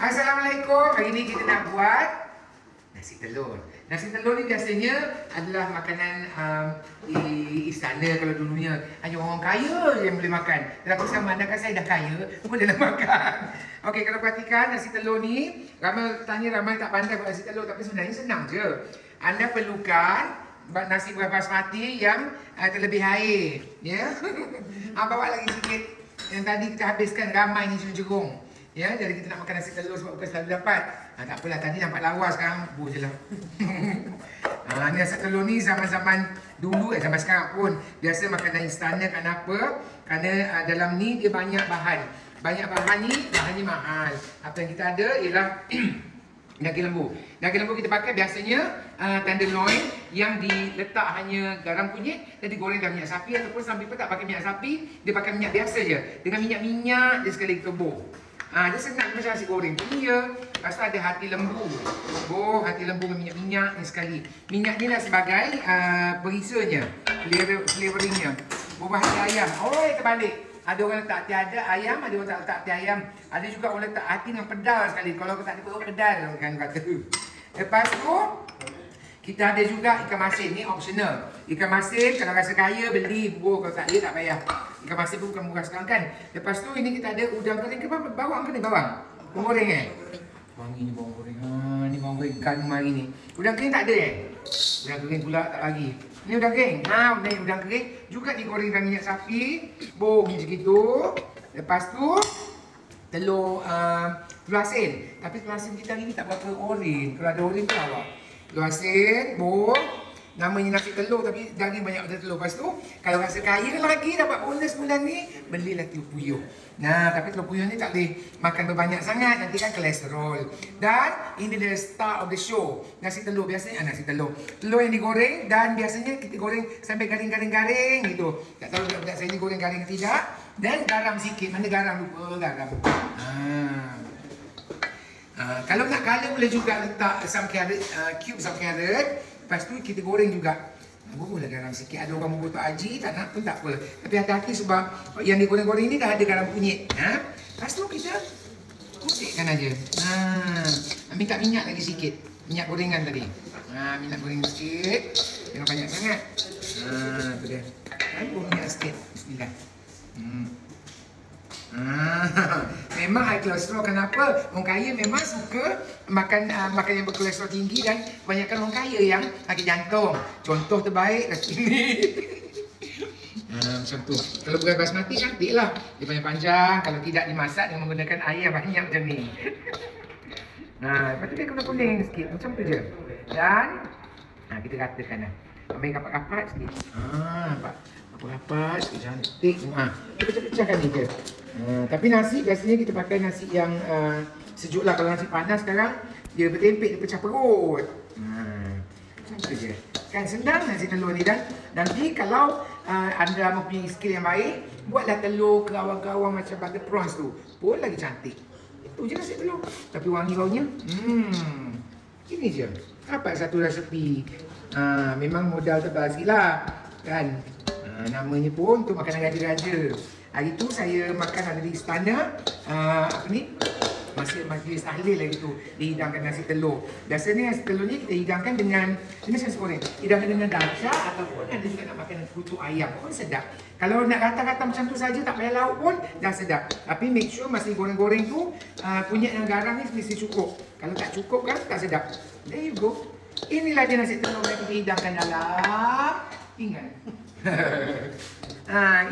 Assalamualaikum. Hari ni kita nak buat nasi telur. Nasi telur ni biasanya adalah makanan di istana kalau dulunya. Hanya orang kaya yang boleh makan. Tetapi sama anda kan saya dah kaya, bolehlah makan. Okey, kalau perhatikan nasi telur ni, ramai tak pandai buat nasi telur, tapi sebenarnya senang je. Anda perlukan nasi basmati yang terlebih air, ya. Bawa lagi sikit. Yang tadi kita habiskan ramai ni jerung. Ya, jadi kita nak makan nasi telur sebab bukan selalu dapat. Tak apalah, tadi nampak lawa, sekarang buh je lah. Ni nasi telur ni zaman-zaman dulu, zaman sekarang pun biasa makanan istana. Kenapa? Kerana dalam ni dia banyak bahan. Banyak bahan ni, bahannya mahal. Apa yang kita ada ialah daging lembu. Daging lembu kita pakai biasanya tenderloin yang diletak hanya garam kunyit dan digoreng dalam minyak sapi, ataupun some people tak pakai minyak sapi, dia pakai minyak biasa je. Dengan minyak-minyak dia sekali tubuh. Dia senang macam nasi goreng pun ya. Lepas tu ada hati lembu. Hati lembu dengan minyak-minyak ni sekali. Minyak ni lah sebagai perisanya, flavoringnya. Hati ayam. Terbalik. Ada orang letak hati ayam, ada orang tak letak hati ayam. Ada juga orang letak hati dengan pedal sekali. Kalau tak ada pedal, orang kata. Lepas tu kita ada juga ikan masin, ni optional. Ikan masin kalau rasa kaya beli, kalau tak ada tak payah. Ikan masin pun bukan murah sekarang kan. Lepas tu ini kita ada udang kering ke bawang ke ni bawang? Bawang goreng Wangi ni bawang goreng. Ni bawang goreng kan hari ni. Udang kering tak ada Udang kering pula tak lagi. Ni udang kering. Ni udang kering juga digoreng dalam minyak sapi. Macam gitu. Lepas tu telur asin. Tapi telur asin kita hari ni tak berapa oren. Kalau ada oren tu awak. Telur asin, namanya nasi telur tapi daging banyak ada telur. Lepas tu, kalau rasa kaya lagi dapat bonus bulan ni, belilah telur puyuh. Tapi telur puyuh ni tak boleh makan berbanyak sangat, nanti kan kolesterol. Dan ini the start of the show. Nasi telur biasanya, nasi telur. Telur yang digoreng dan biasanya kita goreng sampai garing-garing-garing gitu. Tak tahu budak saya ni goreng garing ke tidak. Dan garam sikit. Mana garam? Lupa garam. Kalau nak color boleh juga letak some carrot, cube some carrot. Lepas tu kita goreng juga. Boleh garam sikit. Ada orang membutuh aji, tak nak pun tak apa. Tapi hati-hati sebab yang digoreng-goreng ni dah ada garam kunyit. Lepas tu kita kutikkan aja. Ambil kat minyak lagi sikit. Minyak gorengan tadi. Minyak gorengan sikit. Jangan banyak sangat. Tu dia. Ambil minyak sikit. Bismillah. Memang high kolesterol. Kenapa? Orang kaya memang suka makan yang berkolesterol tinggi, dan kebanyakan orang kaya yang sakit jantung. Contoh terbaik kat sini. Macam tu. Kalau bukan basmati cantik lah. Dia panjang-panjang. Kalau tidak dimasak dengan menggunakan air banyak macam ni. Lepas tu dia kuning-kuning sikit. Macam tu je. Dan kita ratakan lah. Ambil kapat-kapat sikit. Nampak? Rapat, cantik. Kita pecah-pecahkan ni je. Tapi nasi biasanya kita pakai nasi yang sejuk lah. Kalau nasi panas sekarang dia bertempik, dia pecah perut. Macam tu je. Kan senang nasi telur ni. Dan nanti kalau anda mempunyai skill yang baik, buatlah telur kerawang-kerawang macam butter prawns tu, pun lagi cantik. Itu je nasi telur. Tapi wangi baunya. Ini je. Dapat satu resepi. Memang modal terbazir lah. Kan? Namanya pun untuk makanan raja-raja. Hari tu saya makan ada di istana, majlis tahlil lagi tu, dihidangkan nasi telur. Biasanya nasi telur ni kita hidangkan dengan, ini nasi goreng, hidangkan dengan darjah, ataupun ada juga nak makan pucuk ayam pun sedap. Kalau nak rata-rata macam tu saja, tak payah lauk pun dah sedap. Tapi make sure masa goreng-goreng tu kunyit dan garam ni mesti cukup. Kalau tak cukup kan tak sedap. There you go. Inilah dia nasi telur yang kita hidangkan dalam pinggan.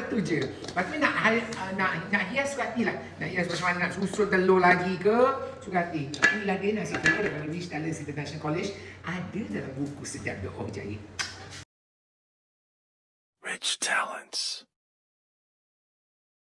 Itu je. Lepas tu nak hias suka hati lah. Nak hias macam mana, nak susun telur lagi ke, suka hati. Inilah dia nasi telur daripada British Talents International College. Ada dalam buku Sedap Doa Jari.